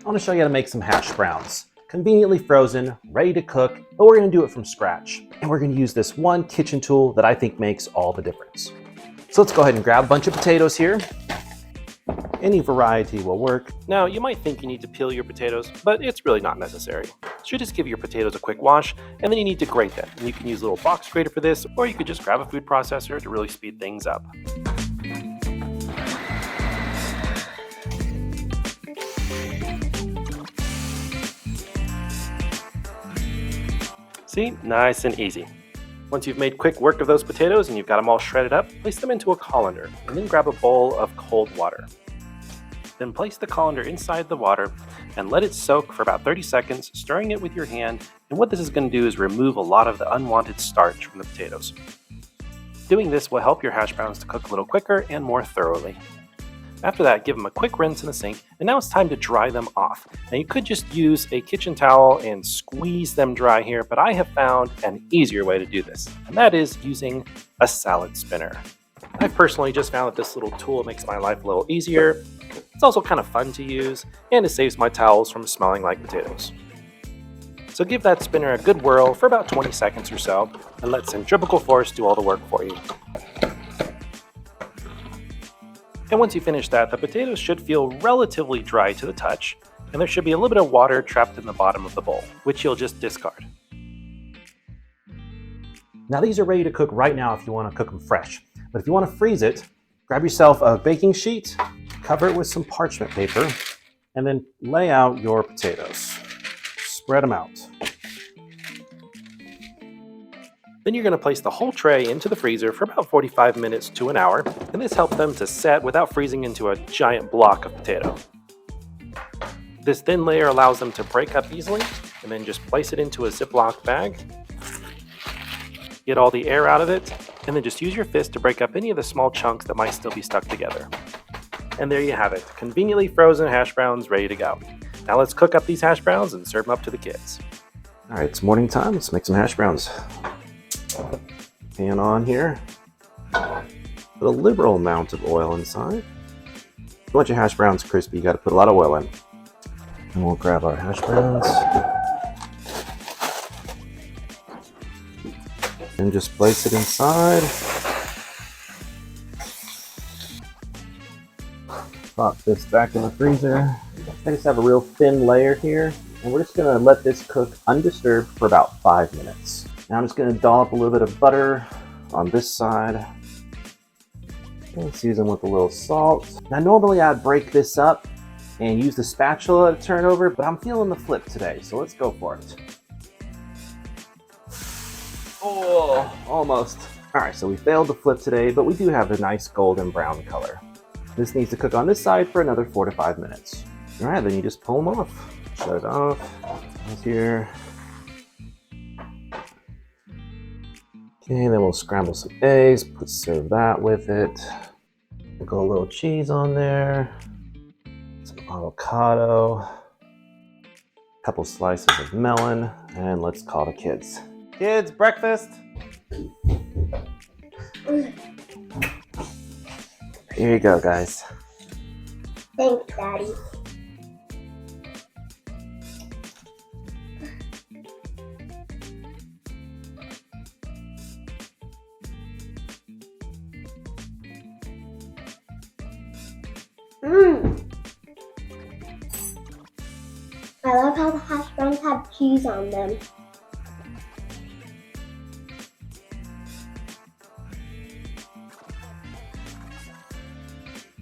I want to show you how to make some hash browns. Conveniently frozen, ready to cook, but we're going to do it from scratch. And we're going to use this one kitchen tool that I think makes all the difference. So let's go ahead and grab a bunch of potatoes here. Any variety will work. Now, you might think you need to peel your potatoes, but it's really not necessary. So you just give your potatoes a quick wash, and then you need to grate them. And you can use a little box grater for this, or you could just grab a food processor to really speed things up. See, nice and easy. Once you've made quick work of those potatoes and you've got them all shredded up, place them into a colander, and then grab a bowl of cold water. Then place the colander inside the water and let it soak for about 30 seconds, stirring it with your hand, and what this is going to do is remove a lot of the unwanted starch from the potatoes. Doing this will help your hash browns to cook a little quicker and more thoroughly. After that, give them a quick rinse in the sink, and now it's time to dry them off. Now you could just use a kitchen towel and squeeze them dry here, but I have found an easier way to do this, and that is using a salad spinner. I've personally just found that this little tool makes my life a little easier. It's also kind of fun to use, and it saves my towels from smelling like potatoes. So give that spinner a good whirl for about 20 seconds or so, and let centrifugal force do all the work for you. And once you finish that, the potatoes should feel relatively dry to the touch, and there should be a little bit of water trapped in the bottom of the bowl, which you'll just discard. Now these are ready to cook right now if you want to cook them fresh. But if you want to freeze it, grab yourself a baking sheet, cover it with some parchment paper, and then lay out your potatoes. Spread them out. Then you're going to place the whole tray into the freezer for about 45 minutes to an hour, and this helps them to set without freezing into a giant block of potato. This thin layer allows them to break up easily, and then just place it into a Ziploc bag. Get all the air out of it, and then just use your fist to break up any of the small chunks that might still be stuck together. And there you have it, conveniently frozen hash browns ready to go. Now let's cook up these hash browns and serve them up to the kids. All right, it's morning time. Let's make some hash browns. Pan on here. Put a liberal amount of oil inside. If you want your hash browns crispy, you got to put a lot of oil in. And we'll grab our hash browns. And just place it inside. Pop this back in the freezer. I just have a real thin layer here, and we're just going to let this cook undisturbed for about 5 minutes. Now I'm just going to dollop a little bit of butter on this side and season with a little salt. Now normally I'd break this up and use the spatula to turn over, but I'm feeling the flip today, so let's go for it. Oh, almost. All right, so we failed to flip today, but we do have a nice golden brown color. This needs to cook on this side for another 4 to 5 minutes. All right, then you just pull them off. Shut it off. Right here. Okay, then we'll scramble some eggs, serve that with it. Go a little cheese on there. Some avocado. A couple slices of melon, and let's call the kids. Kids, breakfast. Here you go, guys. Thanks, Daddy. I love how the hash browns have cheese on them.